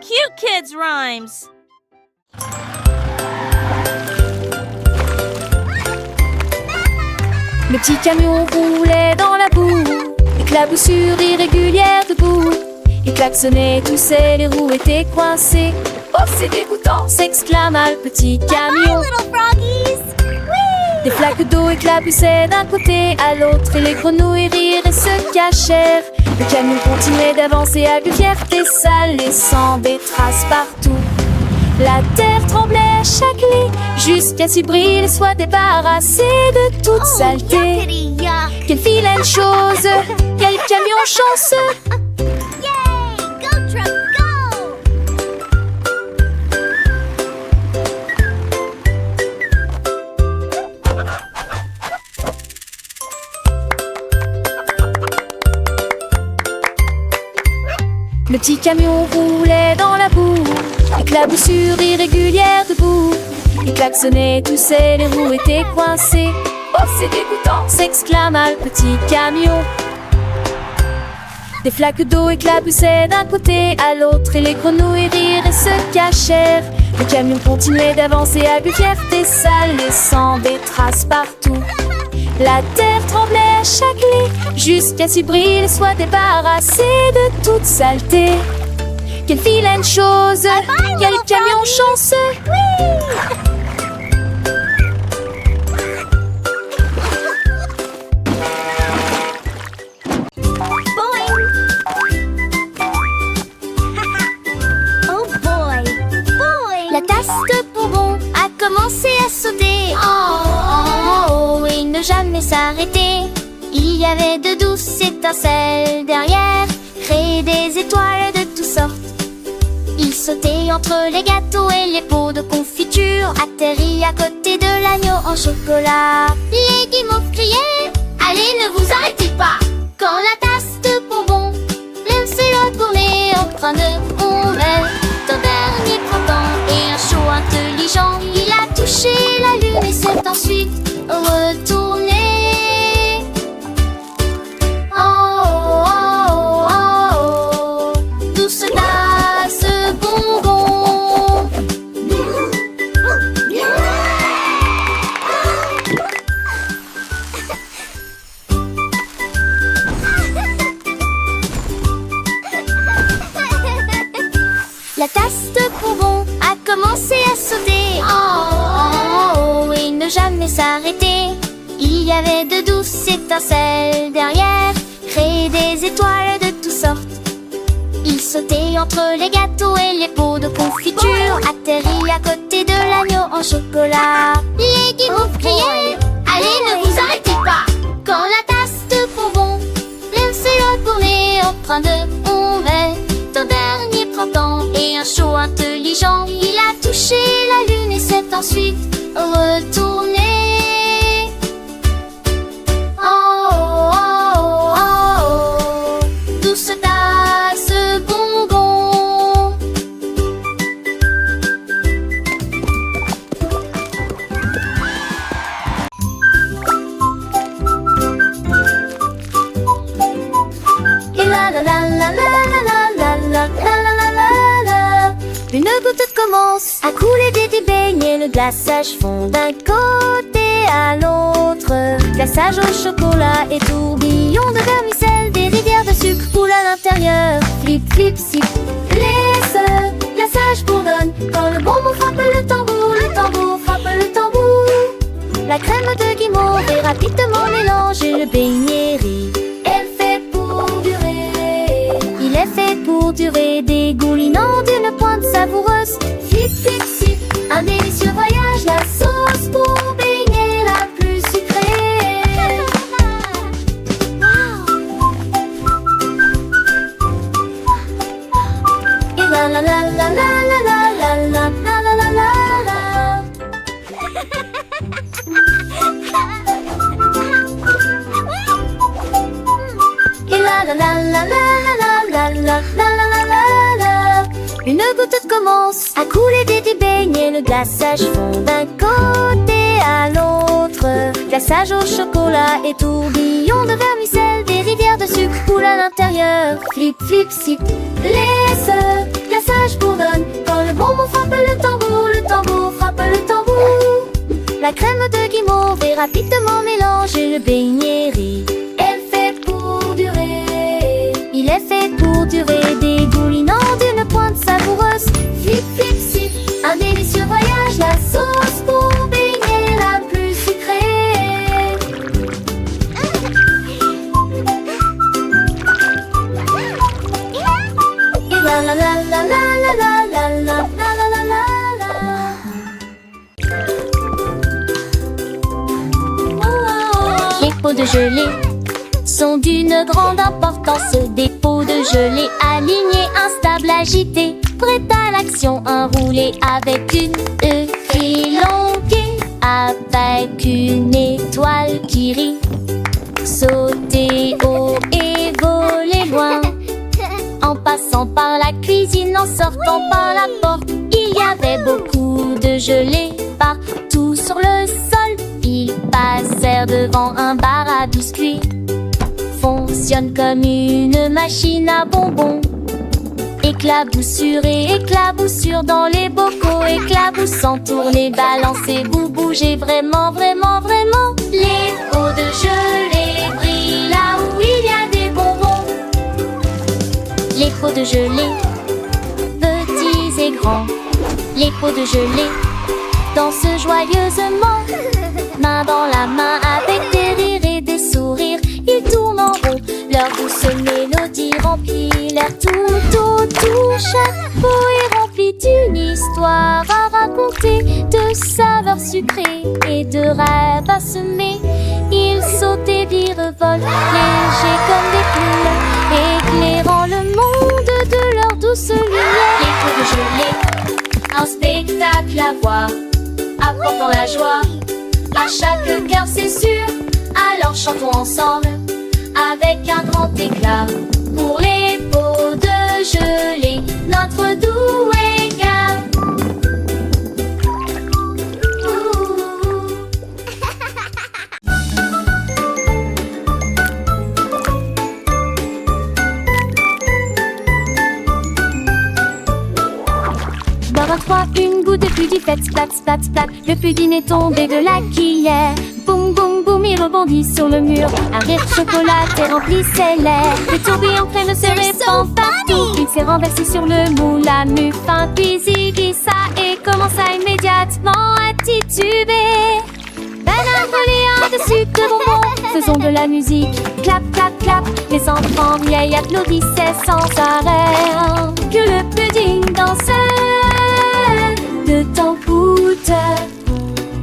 cute kids' rhymes. Le petit camion roulait dans la boue, éclaboussure irrégulière debout. Il klaxonnait, toussait, les roues étaient coincées. Oh, c'est dégoûtant, s'exclama le petit camion. Des flaques d'eau éclaboussaient d'un côté à l'autre, et les grenouilles rirent et se cachèrent. Le camion continuait d'avancer avec fierté, ça laissant des traces partout. La terre tremblait à chaque lit, jusqu'à ce qu'il brille et soit débarrassé de toute saleté. Quelle vilaine chose, quel camion chanceux! Le petit camion roulait dans la boue, éclaboussure irrégulière debout. Il klaxonnait, toussait, les roues étaient coincées. Oh, c'est dégoûtant, s'exclama le petit camion. Des flaques d'eau éclaboussaient d'un côté à l'autre, et les grenouilles rirent et se cachèrent. Le camion continuait d'avancer avec fierté, ça laissant des traces partout. La terre tremblait à chaque lit, jusqu'à ce qu'il brille et soit débarrassé de toute saleté. Quelle vilaine chose, quel camion chanceux! La tasse de bonbons a commencé à sauter. Oh, et ne jamais s'arrêter. Il y avait de douces étincelles derrière, créer des étoiles de toutes sortes. Il sautait entre les gâteaux et les pots de confiture, atterrit à côté de l'agneau en chocolat. Les guimauves criaient: allez, ne vous arrêtez pas! Quand la tasse de bonbons s'est retournée en train de mourir, ton dernier printemps et un chaud intelligent, il a touché la lune et s'est ensuite retourné. Oh, oh, oh, oh, douce tasse bonbon. La tasse de bonbons a commencé à sauter. Oh, oh, oh, et ne jamais s'arrêter. Il y avait de douces étincelles derrière, créer des étoiles de toutes sortes. Il sautait entre les gâteaux et les pots de confiture, atterrit à côté de l'agneau en chocolat. Les guimauves criaient: allez, ne vous arrêtez pas! Quand la tasse de bonbons s'est retournée en train de mourir, ton dernier printemps et un chaud intelligent, il a touché la lune et s'est ensuite retourné. Oh, oh, oh, oh, oh, douce tasse bonbon. Et la la la la la la la la la la la la. Une goutte commence à couler des beignets, le glaçage fond d'un côté à l'autre. Glaçage au chocolat et tourbillon de vermicelle, des rivières de sucre coulent à l'intérieur. Flip, flip, sip, laisse, glaçage bourdonne. Quand le bonbon frappe le tambour frappe le tambour. La crème de guimauve est rapidement mélangée, le beignet rit. Elle fait pour durer. Il est fait pour durer, dégoulinant d'une pointe savoureuse. Flip, flip, sip, un délicieux voyage, la sauce pour beignet la plus sucrée. Et la la la la la la la la la la la la la. Et la la la la la la la la la la la la. Une goutte commence à couler des beignets, le glaçage fond d'un côté à l'autre. Glaçage au chocolat et tourbillon de vermicelle, des rivières de sucre coulent à l'intérieur. Flip, flip, sip, laisse, glaçage voyage bourdonne. Quand le bonbon frappe le tambour frappe le tambour. La crème de guimauve est rapidement mélangée, le beignet rit. Elle fait pour durer. Il est fait pour durer, dégoulinant d'une pointe savoureuse. Flip, flip, sip, un délicieux voyage, la sauce pour beignet la plus sucrée. Et la la la la la la la la la la la la la. Les pots de gelée sont d'une grande importance. Des pots de gelée alignés, instables, agités, prêts à l'action, enroulés avec une élonguée, avec une étoile qui rit. Sauter haut et voler loin, en passant par la cuisine, en sortant par la porte. Il y avait beaucoup de gelée partout sur le sol. Ils passèrent devant un bar à biscuits. Fonctionne comme une machine à bonbons. Éclaboussure et éclaboussure dans les bocaux. Éclaboussant, tourner, balancer, vous bougez vraiment, vraiment, vraiment. Les pots de gelée brillent là où il y a des bonbons. Les pots de gelée, petits et grands. Les pots de gelée dansent joyeusement, main dans la main avec des rires et des sourires. Ils tournent en rond, leur douce mélodie remplit l'air tout. Chaque pot est rempli d'une histoire à raconter, de saveurs sucrées et de rêves à semer. Ils sautent et virevolent, légers comme des plumes, éclairant le monde de leur douce lumière. Les pots de gelée, un spectacle à voir, apportant la joie à chaque cœur, c'est sûr. Alors chantons ensemble avec un grand éclat pour les pots de gelée, notre doux égal. Boire à trois, une goutte de pudding, flat, splat, splat, splat. Le pudding est tombé de la cuillère. Boum, boum, boum, il rebondit sur le mur. Un rire chocolaté remplissait l'air. Le tourbillon crème se répand partout. Il s'est renversé sur le moule à muffin. Puis il glissa et commença immédiatement à tituber. Banane collée dessus de bonbons. Faisons de la musique, clap, clap, clap. Les enfants vieilles applaudissaient sans arrêt. Que le pudding dansait de tamboute.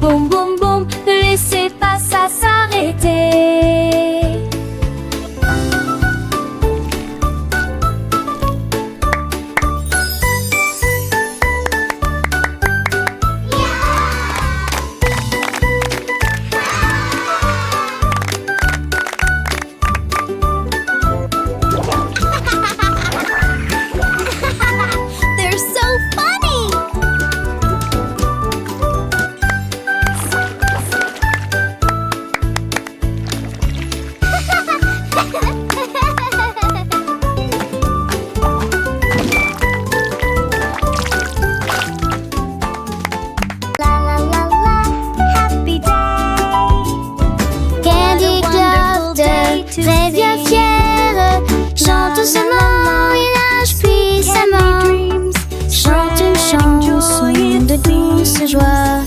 Boum, boum, boum, ne laissez pas ça s'arrêter. They're so funny! La la la la, happy day. Candy Club très bien fier. Chante doucement et lâche puissamment. Chante une chanson de douce joie.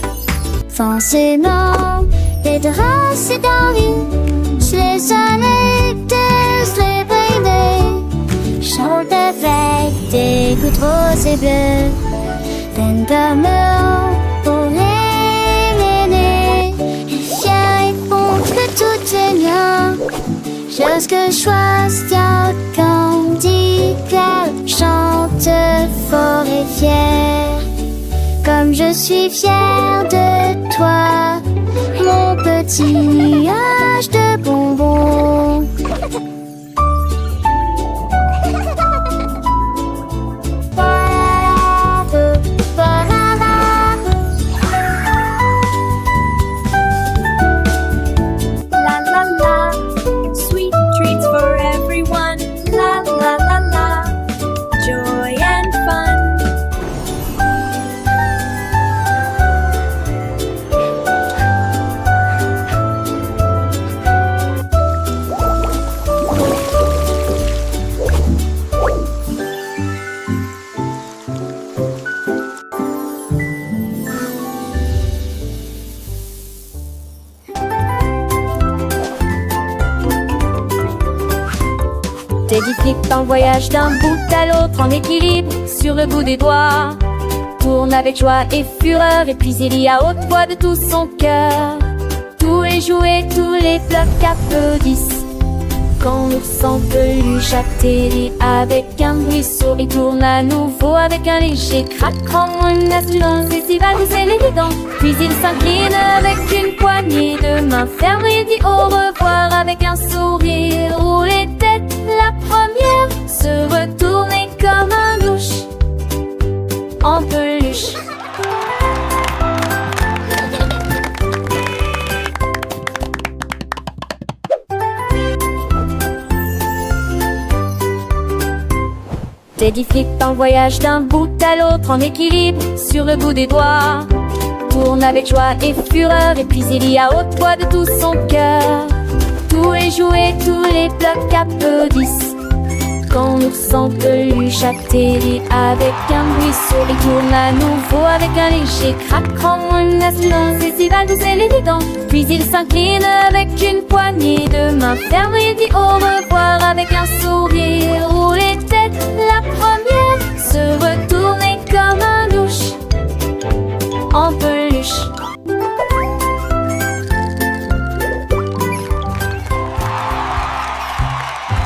Forcément, les terrasses et d'envie. Les anecdotes, les brainés. Chante avec des gouttes roses et bleues. Pleine d'amour pour les ménés. Et fier et bon que tout est bien. Jusque choisis Candy Club. Chante fort et fier. Comme je suis fière de toi, mon petit nuage de bonbons. La la la, sweet treats for everyone. La la la la, joy and fun. flippe dans le voyage d'un bout à l'autre en équilibre sur le bout des doigts. Tourne avec joie et fureur, et puis il y a haute voix de tout son cœur. Tous les jouets, tous les blocs applaudissent quand l'ours en peluche atterrit avec un bruit sourd et tourne à nouveau avec un léger craquement, une assurance estivale de ses élégants. Puis il s'incline avec une poignée de main ferme et dit au revoir avec un sourire où les têtes, la première, se retournait comme un louche en peluche. Teddy flippe dans le voyage d'un bout à l'autre en équilibre sur le bout des doigts. Tourne avec joie et fureur, et puis il y a haute voix de tout son cœur. Tous les jouets, tous les blocs applaudissent quand l'ours en peluche atterrit avec un bruit sourd et tourne à nouveau avec un léger craquement, une assurance estivale de ses élégants. Puis il s'incline avec une poignée de main ferme et dit au revoir avec un